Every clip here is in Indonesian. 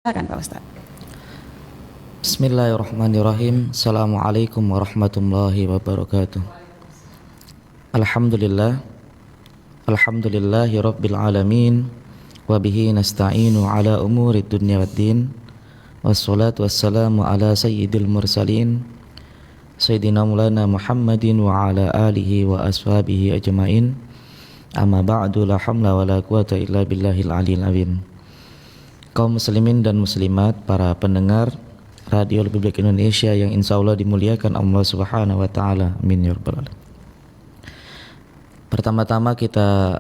Silakan Pak Ustaz. Bismillahirrahmanirrahim. Assalamualaikum warahmatullahi wabarakatuh. Alhamdulillah. Alhamdulillahi rabbil alamin. Wabihi nasta'inu ala umuri dunya waddin. Wassalatu wassalamu ala sayyidil mursalin Sayyidina Maulana Muhammadin wa ala alihi wa ashabihi ajma'in. Amma ba'du, la hamla wa la quwata illa billahil aliyil azim. Kaum muslimin dan muslimat, para pendengar Radio Republik Indonesia yang insya Allah dimuliakan Allah Subhanahu wa Ta'ala, amin ya rabbal alamin. Pertama-tama kita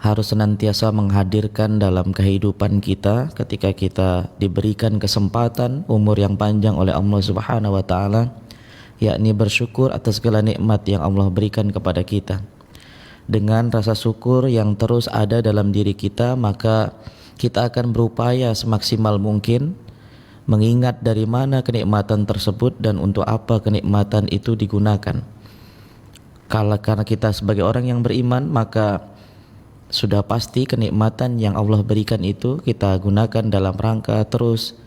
harus senantiasa menghadirkan dalam kehidupan kita ketika kita diberikan kesempatan umur yang panjang oleh Allah Subhanahu wa Ta'ala, yakni bersyukur atas segala nikmat yang Allah berikan kepada kita. Dengan rasa syukur yang terus ada dalam diri kita, maka kita akan berupaya semaksimal mungkin mengingat dari mana kenikmatan tersebut dan untuk apa kenikmatan itu digunakan. Karena kita sebagai orang yang beriman, maka sudah pasti kenikmatan yang Allah berikan itu kita gunakan dalam rangka terus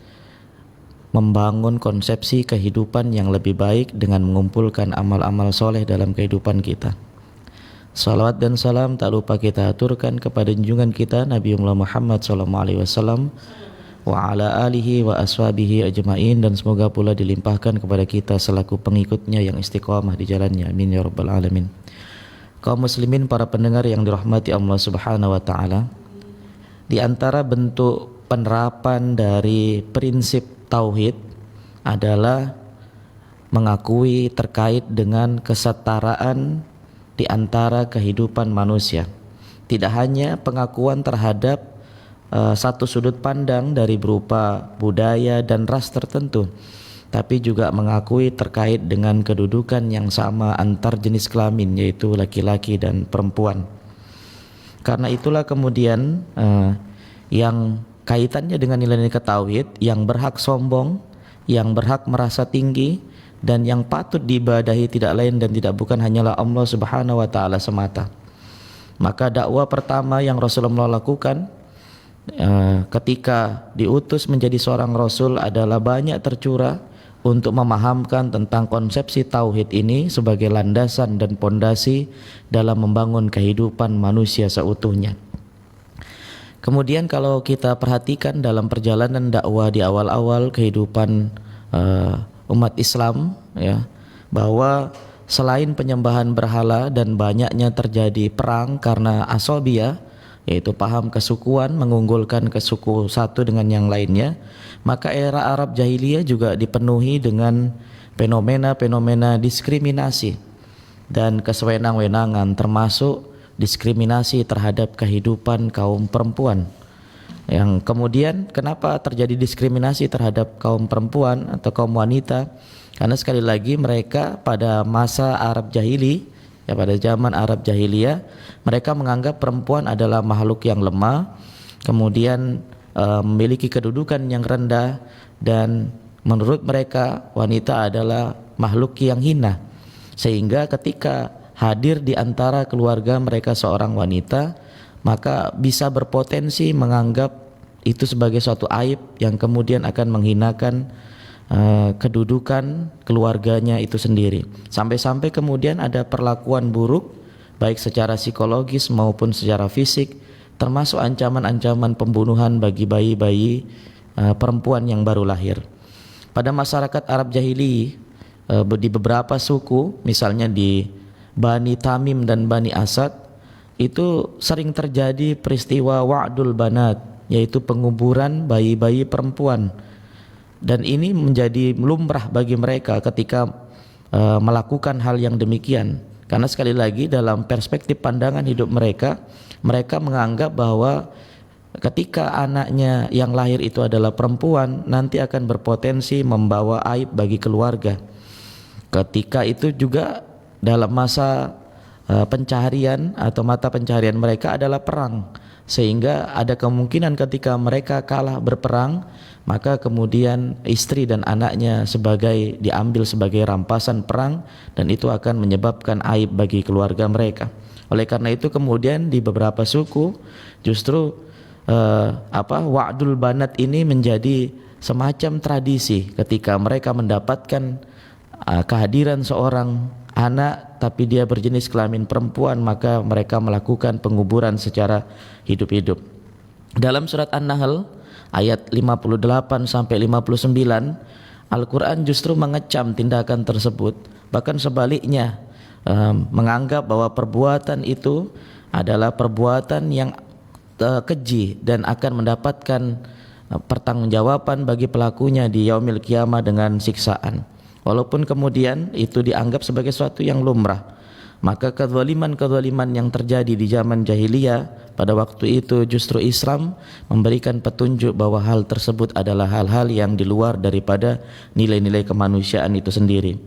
membangun konsepsi kehidupan yang lebih baik dengan mengumpulkan amal-amal soleh dalam kehidupan kita. Salawat dan salam tak lupa kita aturkan kepada junjungan kita Nabi Muhammad SAW wa ala alihi wa ashabihi ajma'in, dan semoga pula dilimpahkan kepada kita selaku pengikutnya yang istiqamah di jalannya, amin ya rabbal alamin. Kaum muslimin, para pendengar yang dirahmati Allah Subhanahu wa Ta'ala, di antara bentuk penerapan dari prinsip tauhid adalah mengakui terkait dengan kesetaraan di antara kehidupan manusia. Tidak hanya pengakuan terhadap satu sudut pandang dari berupa budaya dan ras tertentu, tapi juga mengakui terkait dengan kedudukan yang sama antar jenis kelamin, yaitu laki-laki dan perempuan. Karena itulah kemudian yang kaitannya dengan nilai-nilai tauhid, yang berhak sombong, yang berhak merasa tinggi, dan yang patut diibadahi tidak lain dan tidak bukan hanyalah Allah Subhanahu wa Ta'ala semata. Maka dakwah pertama yang Rasulullah lakukan ketika diutus menjadi seorang Rasul adalah banyak tercurah untuk memahamkan tentang konsepsi tauhid ini sebagai landasan dan pondasi dalam membangun kehidupan manusia seutuhnya. Kemudian kalau kita perhatikan dalam perjalanan dakwah di awal-awal kehidupan umat Islam, ya, bahwa selain penyembahan berhala dan banyaknya terjadi perang karena asabiyah, yaitu paham kesukuan mengunggulkan kesuku satu dengan yang lainnya, maka era Arab jahiliyah juga dipenuhi dengan fenomena-fenomena diskriminasi dan kesewenang-wenangan, termasuk diskriminasi terhadap kehidupan kaum perempuan. Yang kemudian kenapa terjadi diskriminasi terhadap kaum perempuan atau kaum wanita? Karena sekali lagi mereka pada masa Arab jahili, ya, pada zaman Arab jahiliyah, mereka menganggap perempuan adalah makhluk yang lemah, kemudian memiliki kedudukan yang rendah, dan menurut mereka wanita adalah makhluk yang hina. Sehingga ketika hadir di antara keluarga mereka seorang wanita, maka bisa berpotensi menganggap itu sebagai suatu aib yang kemudian akan menghinakan kedudukan keluarganya itu sendiri. Sampai-sampai kemudian ada perlakuan buruk baik secara psikologis maupun secara fisik, termasuk ancaman-ancaman pembunuhan bagi bayi-bayi perempuan yang baru lahir. Pada masyarakat Arab jahili, di beberapa suku, misalnya di Bani Tamim dan Bani Asad, itu sering terjadi peristiwa wa'dul banat, yaitu penguburan bayi-bayi perempuan. Dan ini menjadi lumrah bagi mereka ketika melakukan hal yang demikian. Karena sekali lagi dalam perspektif pandangan hidup mereka, mereka menganggap bahwa ketika anaknya yang lahir itu adalah perempuan, nanti akan berpotensi membawa aib bagi keluarga. Ketika itu juga dalam masa pencaharian atau mata pencaharian mereka adalah perang, sehingga ada kemungkinan ketika mereka kalah berperang, maka kemudian istri dan anaknya diambil sebagai rampasan perang, dan itu akan menyebabkan aib bagi keluarga mereka. Oleh karena itu kemudian di beberapa suku justru wa'dul banat ini menjadi semacam tradisi ketika mereka mendapatkan kehadiran seorang anak tapi dia berjenis kelamin perempuan, maka mereka melakukan penguburan secara hidup-hidup. Dalam surat An-Nahl ayat 58 sampai 59, Al-Quran justru mengecam tindakan tersebut, bahkan sebaliknya menganggap bahwa perbuatan itu adalah perbuatan yang keji dan akan mendapatkan pertanggungjawaban bagi pelakunya di yaumil qiyamah dengan siksaan. Walaupun kemudian itu dianggap sebagai sesuatu yang lumrah, maka kezaliman-kezaliman yang terjadi di zaman jahiliyah pada waktu itu justru Islam memberikan petunjuk bahwa hal tersebut adalah hal-hal yang di luar daripada nilai-nilai kemanusiaan itu sendiri.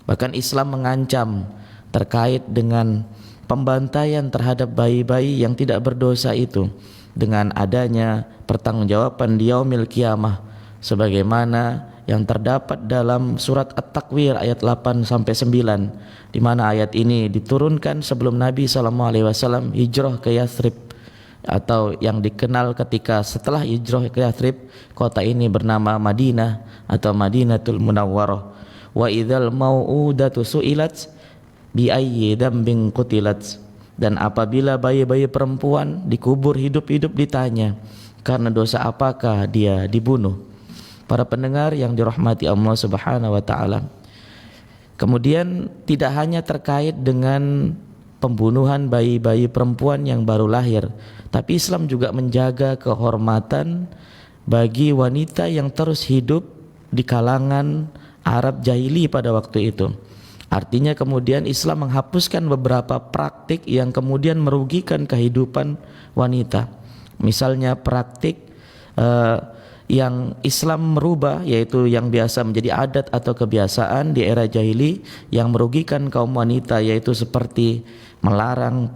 Bahkan Islam mengancam terkait dengan pembantaian terhadap bayi-bayi yang tidak berdosa itu dengan adanya pertanggungjawaban di yaumil qiyamah, sebagaimana yang terdapat dalam surat At-Takwir ayat 8 sampai 9, di mana ayat ini diturunkan sebelum Nabi SAW hijrah ke Yathrib, atau yang dikenal ketika setelah hijrah ke Yathrib, kota ini bernama Madinah atau Madinatul Munawwarah. Wa idzal mau'udatu su'ilat bi ayyi dambin qutilat, dan apabila bayi-bayi perempuan dikubur hidup-hidup ditanya, karena dosa apakah dia dibunuh. Para pendengar yang dirahmati Allah Subhanahu wa taala, kemudian tidak hanya terkait dengan pembunuhan bayi-bayi perempuan yang baru lahir, tapi Islam juga menjaga kehormatan bagi wanita yang terus hidup di kalangan Arab jahili pada waktu itu. Artinya kemudian Islam menghapuskan beberapa praktik yang kemudian merugikan kehidupan wanita. Misalnya praktik yang Islam merubah, yaitu yang biasa menjadi adat atau kebiasaan di era jahili yang merugikan kaum wanita, yaitu seperti melarang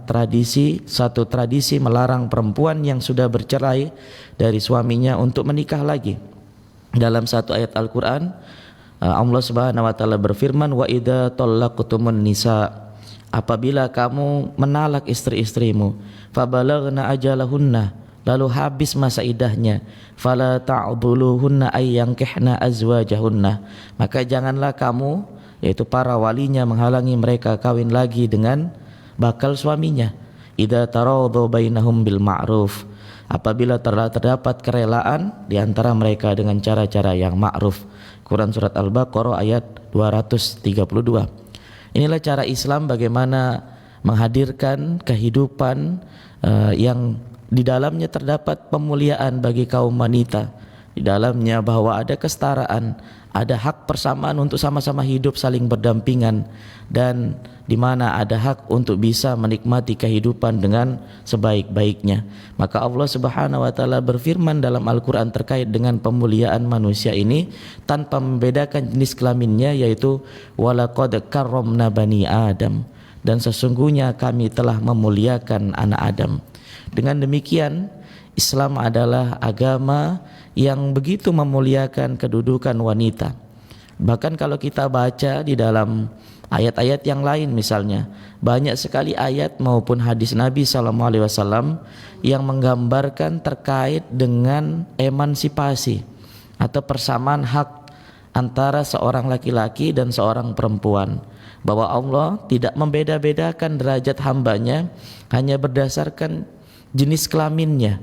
satu tradisi melarang perempuan yang sudah bercerai dari suaminya untuk menikah lagi. Dalam satu ayat Al-Quran, Allah Subhanahu wa taala berfirman, wa idza tallaqtumun nisa, apabila kamu menalak istri-istrimu, fabalaghna ajalahunna, lalu habis masa idahnya, fala ta'dhuluhunna ayyankihna azwajahunna, maka janganlah kamu, yaitu para walinya, menghalangi mereka kawin lagi dengan bakal suaminya. Idza taradhu bainahum bil ma'ruf, apabila terdapat kerelaan di antara mereka dengan cara-cara yang ma'ruf. Quran surat Al-Baqarah ayat 232. Inilah cara Islam bagaimana menghadirkan kehidupan yang di dalamnya terdapat pemuliaan bagi kaum wanita, di dalamnya bahwa ada kesetaraan, ada hak persamaan untuk sama-sama hidup saling berdampingan, dan di mana ada hak untuk bisa menikmati kehidupan dengan sebaik-baiknya. Maka Allah Subhanahu wa taala berfirman dalam Al-Qur'an terkait dengan pemuliaan manusia ini tanpa membedakan jenis kelaminnya, yaitu walaqad karramna bani Adam, dan sesungguhnya kami telah memuliakan anak Adam. Dengan demikian, Islam adalah agama yang begitu memuliakan kedudukan wanita. Bahkan kalau kita baca di dalam ayat-ayat yang lain, misalnya banyak sekali ayat maupun hadis Nabi SAW yang menggambarkan terkait dengan emansipasi atau persamaan hak antara seorang laki-laki dan seorang perempuan, bahwa Allah tidak membeda-bedakan derajat hambanya hanya berdasarkan jenis kelaminnya,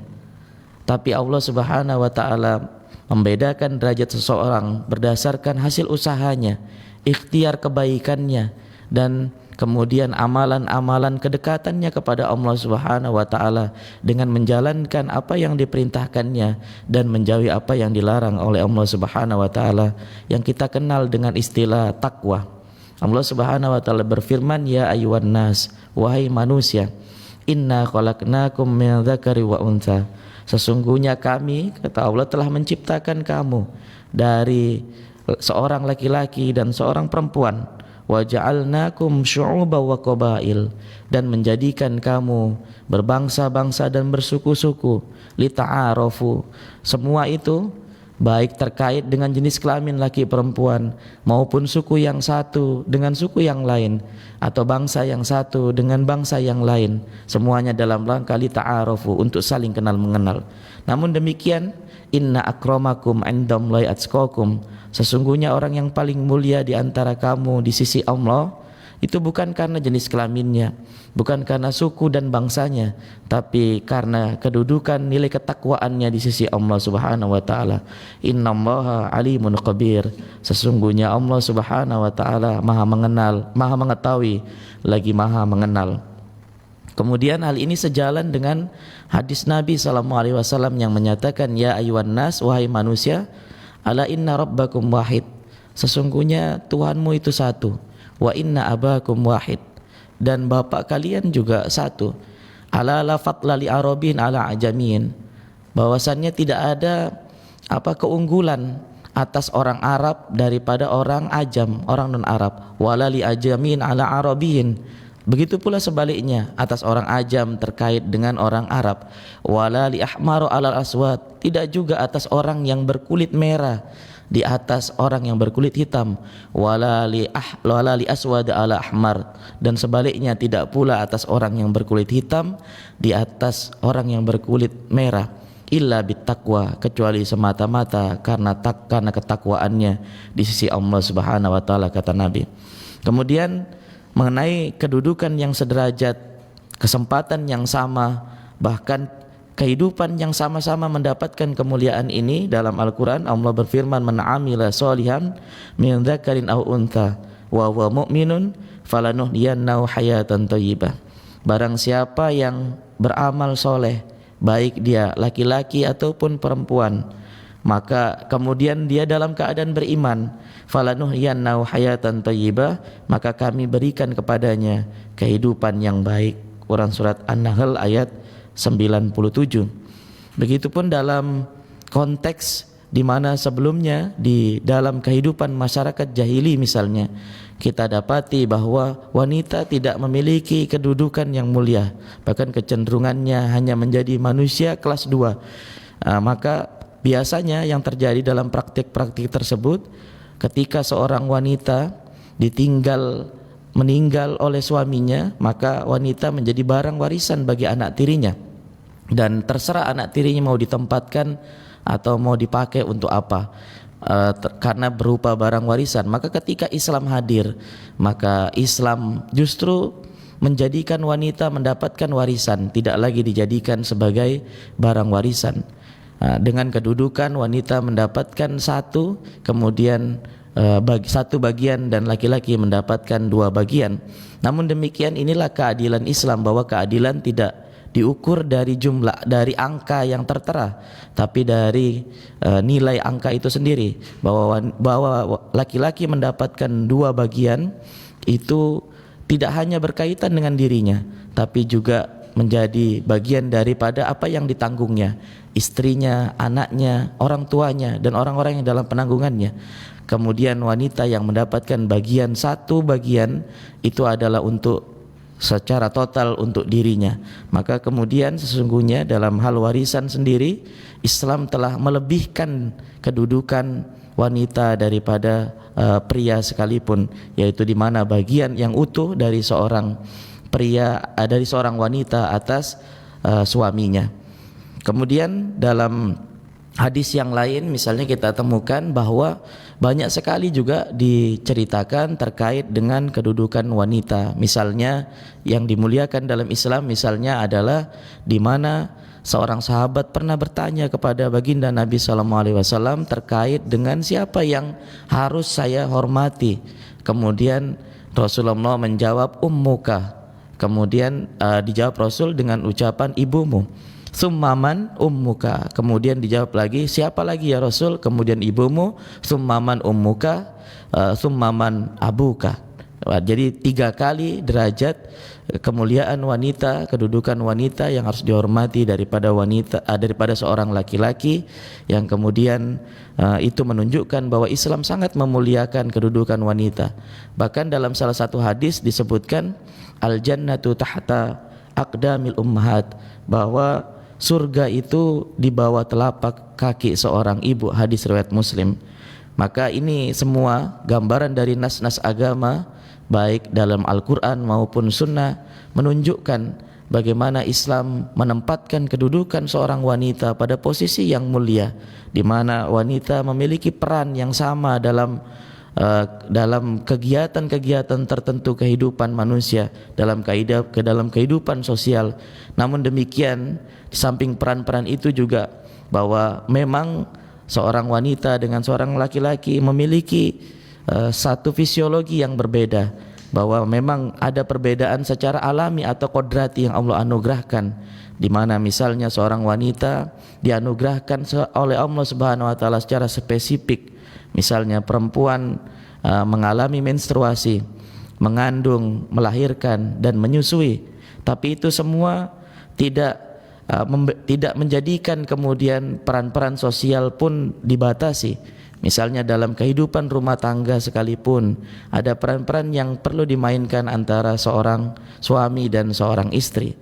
tapi Allah Subhanahu wa taala membedakan derajat seseorang berdasarkan hasil usahanya, ikhtiar kebaikannya, dan kemudian amalan-amalan kedekatannya kepada Allah Subhanahu wa taala dengan menjalankan apa yang diperintahkannya dan menjauhi apa yang dilarang oleh Allah Subhanahu wa taala, yang kita kenal dengan istilah takwa. Allah Subhanahu wa taala berfirman, ya ayyuhan nas, wahai manusia, inna khalaqnakum min dzakari wa untha, sesungguhnya kami, kata Allah, telah menciptakan kamu dari seorang laki-laki dan seorang perempuan, wa ja'alnakum syu'uban wa qabail, dan menjadikan kamu berbangsa-bangsa dan bersuku-suku, lita'arafu, semua itu baik terkait dengan jenis kelamin laki perempuan maupun suku yang satu dengan suku yang lain atau bangsa yang satu dengan bangsa yang lain, semuanya dalam rangka li ta'arufu, untuk saling kenal mengenal. Namun demikian, inna akramakum indallahi atqakum, sesungguhnya orang yang paling mulia di antara kamu di sisi Allah itu bukan karena jenis kelaminnya, bukan karena suku dan bangsanya, tapi karena kedudukan nilai ketakwaannya di sisi Allah Subhanahu wa taala. Innallaha alimun khabir, sesungguhnya Allah Subhanahu wa taala Maha mengenal, Maha mengetahui, lagi Maha mengenal. Kemudian hal ini sejalan dengan hadis Nabi SAW yang menyatakan, ya ayyuhan nas, wahai manusia, ala inna rabbakum wahid, sesungguhnya Tuhanmu itu satu, wa inna abakum wahid, dan bapak kalian juga satu, ala la fadla li arabin ala ajamin, bahwasannya tidak ada keunggulan atas orang Arab daripada orang ajam, orang non Arab, wala li ajamin ala arabiyin, begitu pula sebaliknya atas orang ajam terkait dengan orang Arab, wala li ahmaru ala aswad, tidak juga atas orang yang berkulit merah di atas orang yang berkulit hitam, wala li aswad ala ahmar, dan sebaliknya tidak pula atas orang yang berkulit hitam di atas orang yang berkulit merah, illa bittaqwa, kecuali semata-mata karena ketakwaannya di sisi Allah Subhanahu wa taala, kata Nabi. Kemudian mengenai kedudukan yang sederajat, kesempatan yang sama, bahkan kehidupan yang sama-sama mendapatkan kemuliaan ini, dalam Al-Quran Allah berfirman, man amila sholihan min dzakarin aw untha wa huwa mu'minun falanuhyiyannahu hayatan thayyibah, barang siapa yang beramal soleh, baik dia laki-laki ataupun perempuan, maka kemudian dia dalam keadaan beriman, falanuhyiyannahu hayatan thayyibah, maka kami berikan kepadanya kehidupan yang baik. Quran surat An-Nahl ayat 97. Begitupun dalam konteks di mana sebelumnya di dalam kehidupan masyarakat jahili misalnya, kita dapati bahwa wanita tidak memiliki kedudukan yang mulia, bahkan kecenderungannya hanya menjadi manusia kelas 2. Maka biasanya yang terjadi dalam praktik-praktik tersebut, ketika seorang wanita meninggal oleh suaminya, maka wanita menjadi barang warisan bagi anak tirinya, dan terserah anak tirinya mau ditempatkan atau mau dipakai untuk apa, karena berupa barang warisan. Maka ketika Islam hadir, maka Islam justru menjadikan wanita mendapatkan warisan, tidak lagi dijadikan sebagai barang warisan. Dengan kedudukan wanita mendapatkan satu, kemudian satu bagian, dan laki-laki mendapatkan 2 bagian. Namun demikian, inilah keadilan Islam, bahwa keadilan tidak diukur dari jumlah, dari angka yang tertera, tapi dari nilai angka itu sendiri, bahwa laki-laki mendapatkan 2 bagian itu tidak hanya berkaitan dengan dirinya, tapi juga menjadi bagian daripada apa yang ditanggungnya, istrinya, anaknya, orang tuanya, dan orang-orang yang dalam penanggungannya. Kemudian wanita yang mendapatkan satu bagian itu adalah untuk secara total untuk dirinya. Maka kemudian sesungguhnya dalam hal warisan sendiri, Islam telah melebihkan kedudukan wanita daripada pria sekalipun, yaitu di mana bagian yang utuh dari seorang pria, dari seorang wanita atas suaminya. Kemudian dalam hadis yang lain misalnya kita temukan bahwa banyak sekali juga diceritakan terkait dengan kedudukan wanita. Misalnya yang dimuliakan dalam Islam misalnya adalah di mana seorang sahabat pernah bertanya kepada baginda Nabi SAW terkait dengan siapa yang harus saya hormati. Kemudian Rasulullah menjawab ummuka. Kemudian dijawab Rasul dengan ucapan ibumu. Summaman ummuka. Kemudian dijawab lagi, siapa lagi ya Rasul? Kemudian ibumu. Summaman ummuka, summaman abuka. Jadi 3 kali derajat kemuliaan wanita, kedudukan wanita yang harus dihormati daripada seorang laki-laki, yang kemudian itu menunjukkan bahwa Islam sangat memuliakan kedudukan wanita. Bahkan dalam salah satu hadis disebutkan al jannatu tahta aqdamil ummahat, bahwa surga itu di bawah telapak kaki seorang ibu, hadis riwayat Muslim. Maka ini semua gambaran dari nas-nas agama baik dalam Al-Quran maupun Sunnah menunjukkan bagaimana Islam menempatkan kedudukan seorang wanita pada posisi yang mulia, di mana wanita memiliki peran yang sama dalam kegiatan-kegiatan tertentu kehidupan manusia, dalam kehidupan sosial. Namun demikian, di samping peran-peran itu juga bahwa memang seorang wanita dengan seorang laki-laki memiliki satu fisiologi yang berbeda, bahwa memang ada perbedaan secara alami atau kodrati yang Allah anugerahkan, di mana misalnya seorang wanita dianugerahkan oleh Allah Subhanahu wa taala secara spesifik. Misalnya perempuan mengalami menstruasi, mengandung, melahirkan dan menyusui, tapi itu semua tidak menjadikan kemudian peran-peran sosial pun dibatasi. Misalnya dalam kehidupan rumah tangga sekalipun ada peran-peran yang perlu dimainkan antara seorang suami dan seorang istri.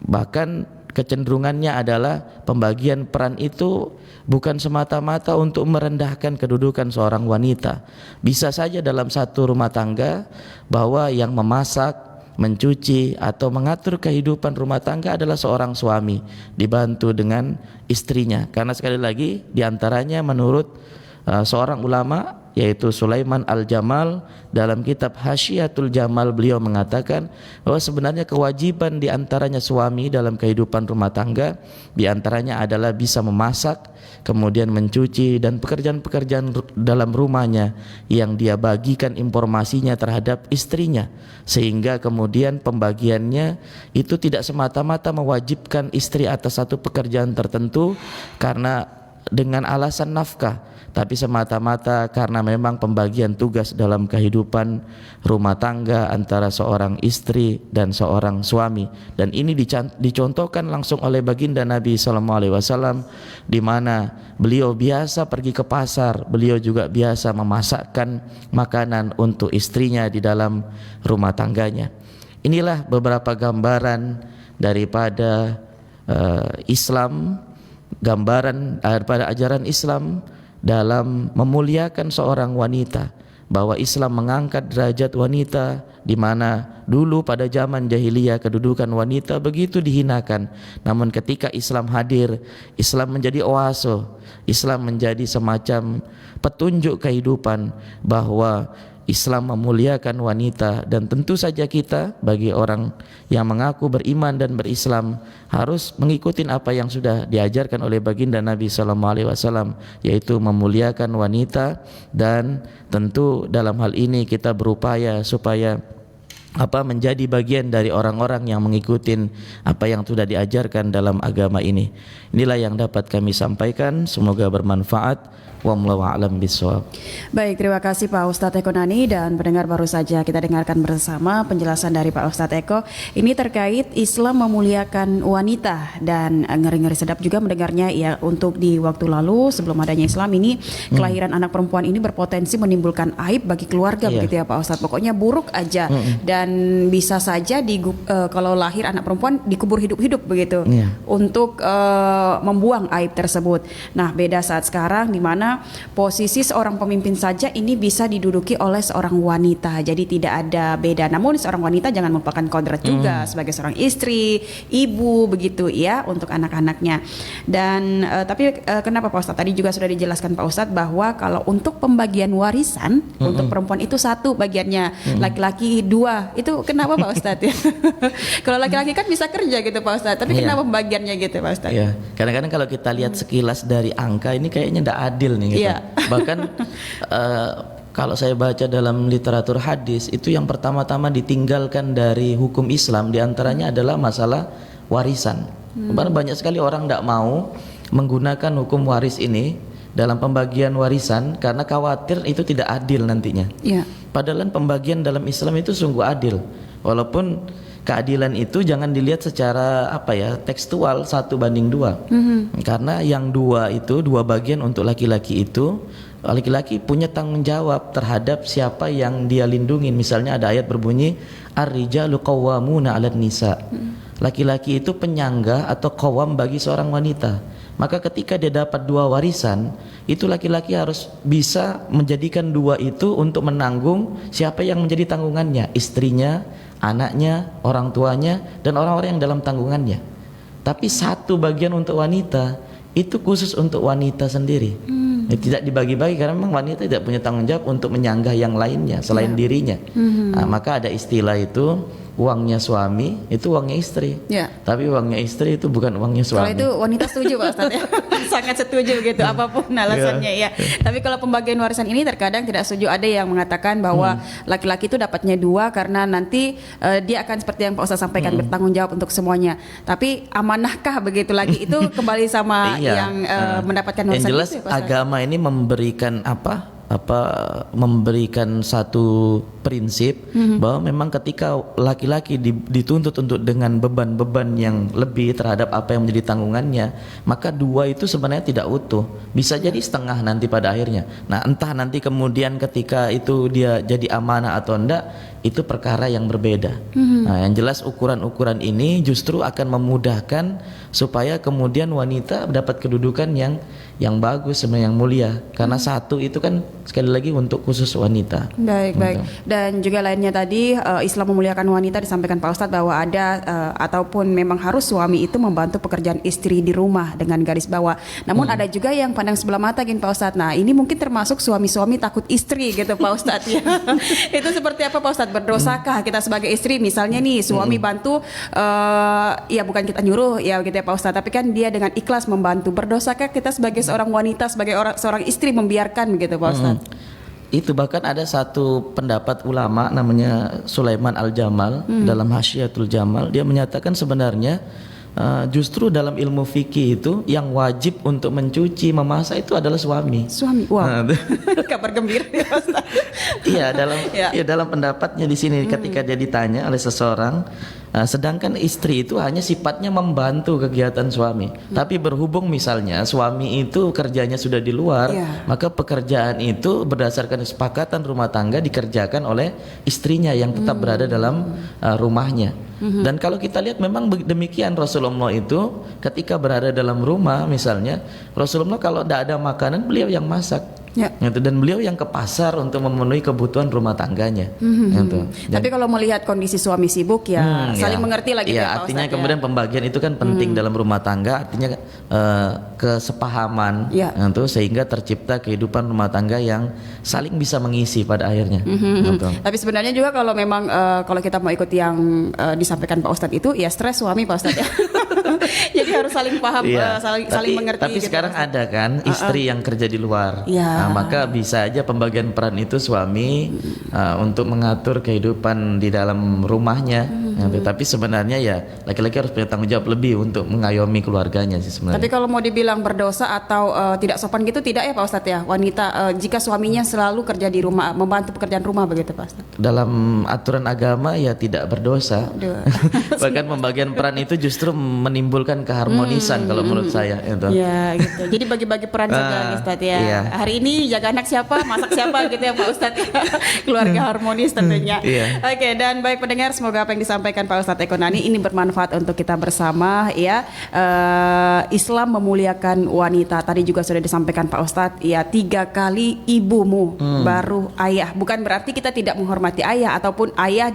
Bahkan kecenderungannya adalah pembagian peran itu bukan semata-mata untuk merendahkan kedudukan seorang wanita. Bisa saja dalam satu rumah tangga bahwa yang memasak, mencuci atau mengatur kehidupan rumah tangga adalah seorang suami, dibantu dengan istrinya. Karena sekali lagi diantaranya menurut seorang ulama yaitu Sulaiman Al-Jamal, dalam kitab Hasyiatul Jamal beliau mengatakan bahwa sebenarnya kewajiban diantaranya suami dalam kehidupan rumah tangga diantaranya adalah bisa memasak, kemudian mencuci, dan pekerjaan-pekerjaan dalam rumahnya yang dia bagikan informasinya terhadap istrinya, sehingga kemudian pembagiannya itu tidak semata-mata mewajibkan istri atas satu pekerjaan tertentu karena dengan alasan nafkah, tapi semata-mata karena memang pembagian tugas dalam kehidupan rumah tangga antara seorang istri dan seorang suami. Dan ini dicontohkan langsung oleh baginda Nabi SAW, di mana beliau biasa pergi ke pasar, beliau juga biasa memasakkan makanan untuk istrinya di dalam rumah tangganya. Inilah beberapa gambaran daripada Islam, gambaran daripada ajaran Islam dalam memuliakan seorang wanita, bahwa Islam mengangkat derajat wanita, di mana dulu pada zaman jahiliyah kedudukan wanita begitu dihinakan. Namun ketika Islam hadir, Islam menjadi oase, Islam menjadi semacam petunjuk kehidupan bahwa Islam memuliakan wanita. Dan tentu saja kita bagi orang yang mengaku beriman dan berislam harus mengikuti apa yang sudah diajarkan oleh baginda Nabi SAW, yaitu memuliakan wanita. Dan tentu dalam hal ini kita berupaya supaya menjadi bagian dari orang-orang yang mengikuti apa yang sudah diajarkan dalam agama ini. Inilah yang dapat kami sampaikan, semoga bermanfaat. Wallahu a'lam bishawab. Baik, terima kasih Pak Ustadz Eko Nani, dan pendengar baru saja kita dengarkan bersama penjelasan dari Pak Ustadz Eko. Ini terkait Islam memuliakan wanita, dan ngeri-ngeri sedap juga mendengarnya ya. Untuk di waktu lalu sebelum adanya Islam ini, kelahiran anak perempuan ini berpotensi menimbulkan aib bagi keluarga, begitu ya Pak Ustadz. Pokoknya buruk aja, dan bisa saja kalau lahir anak perempuan dikubur hidup-hidup begitu, untuk membuang aib tersebut. Nah, beda saat sekarang di mana posisi seorang pemimpin saja ini bisa diduduki oleh seorang wanita. Jadi tidak ada beda. Namun seorang wanita jangan melupakan kodrat juga sebagai seorang istri, ibu begitu ya, untuk anak-anaknya. Dan tapi kenapa Pak Ustadz? Tadi juga sudah dijelaskan Pak Ustadz bahwa kalau untuk pembagian warisan untuk perempuan itu satu bagiannya, laki-laki dua. Itu kenapa Pak Ustadz ya? Kalau laki-laki kan bisa kerja gitu Pak Ustadz, tapi kenapa pembagiannya gitu Pak Ustadz? Iya. Kadang-kadang kalau kita lihat sekilas dari angka ini kayaknya tidak adil nih gitu. Bahkan kalau saya baca dalam literatur hadis itu yang pertama-tama ditinggalkan dari hukum Islam diantaranya adalah masalah warisan. Karena banyak sekali orang tidak mau menggunakan hukum waris ini dalam pembagian warisan karena khawatir itu tidak adil nantinya. Padahal pembagian dalam Islam itu sungguh adil. Walaupun keadilan itu jangan dilihat secara tekstual 1:2. Karena yang dua bagian untuk laki-laki itu, laki-laki punya tanggung jawab terhadap siapa yang dia lindungi. Misalnya ada ayat berbunyi ar-rijalu qawwamuna 'alan nisa. laki-laki itu penyangga atau qawam bagi seorang wanita. Maka ketika dia dapat 2 warisan, itu laki-laki harus bisa menjadikan 2 itu untuk menanggung siapa yang menjadi tanggungannya, istrinya, anaknya, orang tuanya, dan orang-orang yang dalam tanggungannya. Tapi 1 bagian untuk wanita, itu khusus untuk wanita sendiri. Tidak dibagi-bagi karena memang wanita tidak punya tanggung jawab untuk menyanggah yang lainnya selain dirinya. Nah, maka ada istilah itu, uangnya suami itu uangnya istri. Tapi uangnya istri itu bukan uangnya suami. Kalau itu wanita setuju Pak Ustadz ya. Sangat setuju gitu apapun alasannya ya. Tapi kalau pembagian warisan ini terkadang tidak setuju. Ada yang mengatakan bahwa laki-laki itu dapatnya 2 karena nanti dia akan seperti yang Pak Ustadz sampaikan bertanggung jawab untuk semuanya. Tapi amanahkah begitu lagi? Itu kembali sama yang mendapatkan warisan. Yang jelas itu, Pak Ustadz. agama ini memberikan memberikan satu prinsip bahwa memang ketika laki-laki dituntut untuk dengan beban-beban yang lebih terhadap apa yang menjadi tanggungannya, maka 2 itu sebenarnya tidak utuh, bisa jadi setengah nanti pada akhirnya. Nah, entah nanti kemudian ketika itu dia jadi amanah atau enggak, itu perkara yang berbeda. Nah, yang jelas ukuran-ukuran ini justru akan memudahkan supaya kemudian wanita dapat kedudukan yang bagus, sebenarnya yang mulia. Karena 1 itu kan sekali lagi untuk khusus wanita. Baik. Dan juga lainnya tadi Islam memuliakan wanita disampaikan Pak Ustadz bahwa ada ataupun memang harus suami itu membantu pekerjaan istri di rumah dengan garis bawah. Namun ada juga yang pandang sebelah mata gini Pak Ustadz. Nah, ini mungkin termasuk suami-suami takut istri gitu Pak Ustadz ya. Itu seperti apa Pak Ustadz? Berdosakah kita sebagai istri misalnya nih suami bantu ya bukan kita nyuruh ya gitu ya Pak Ustadz, tapi kan dia dengan ikhlas membantu. Berdosakah kita sebagai seorang wanita, sebagai seorang istri membiarkan gitu Pak Ustadz? Itu bahkan ada satu pendapat ulama namanya Sulaiman Al-Jamal dalam Hasyiatul Jamal, dia menyatakan sebenarnya justru dalam ilmu fikih itu yang wajib untuk mencuci, memasak itu adalah suami. Wow. Kabar gembira ya Ustaz. Iya, dalam pendapatnya di sini ketika dia ditanya oleh seseorang, sedangkan istri itu hanya sifatnya membantu kegiatan suami. Tapi berhubung misalnya suami itu kerjanya sudah di luar, maka pekerjaan itu berdasarkan kesepakatan rumah tangga dikerjakan oleh istrinya yang tetap berada dalam rumahnya. Dan kalau kita lihat memang demikian Rasulullah itu ketika berada dalam rumah misalnya, Rasulullah kalau tidak ada makanan beliau yang masak. Dan beliau yang ke pasar untuk memenuhi kebutuhan rumah tangganya. Tapi kalau melihat kondisi suami sibuk ya saling mengerti lagi ya, Pak artinya Ustadz, kemudian pembagian itu kan penting dalam rumah tangga, artinya kesepahaman sehingga tercipta kehidupan rumah tangga yang saling bisa mengisi pada akhirnya. Tapi sebenarnya juga kalau memang kalau kita mau ikut yang disampaikan Pak Ustadz itu ya stres suami Pak Ustadz ya. Jadi harus saling paham, saling mengerti. Tapi gitu, sekarang ada kan istri yang kerja di luar. Nah, maka bisa aja pembagian peran itu suami untuk mengatur kehidupan di dalam rumahnya. Tapi sebenarnya ya laki-laki harus punya tanggung jawab lebih untuk mengayomi keluarganya sih sebenarnya. Tapi kalau mau dibilang berdosa atau tidak sopan gitu tidak ya Pak Ustadz ya, wanita jika suaminya selalu kerja di rumah, membantu pekerjaan rumah begitu Pak Ustadz? Dalam aturan agama ya tidak berdosa. Bahkan pembagian peran itu justru menimbulkan keharmonisan kalau menurut saya itu. Ya gitu. Jadi bagi-bagi peran saja Ustadz ya. Hari ini jaga anak siapa, masak siapa gitu ya Pak Ustadz. Keluarga harmonis tentunya. Oke, dan baik pendengar, semoga apa yang disampaikan Pak Ustadz Eko Nani ini bermanfaat untuk kita bersama ya. Islam memuliakan wanita. Tadi juga sudah disampaikan Pak Ustadz ya, 3 kali ibumu baru ayah. Bukan berarti kita tidak menghormati ayah ataupun ayah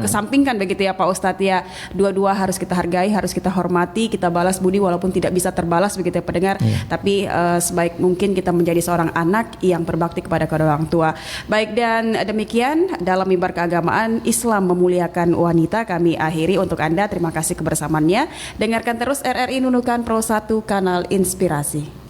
kesampingkan begitu ya Pak Ustadz ya. Dua-dua harus kita hargai, harus kita hormati, kita balas budi walaupun tidak bisa terbalas begitu ya pendengar. Tapi sebaik mungkin kita menjadi seorang anak yang berbakti kepada kedua orang tua. Baik, dan demikian dalam mimbar keagamaan Islam memuliakan wanita kami akhiri untuk Anda. Terima kasih kebersamaannya. Dengarkan terus RRI Nunukan Pro 1 Kanal Inspirasi.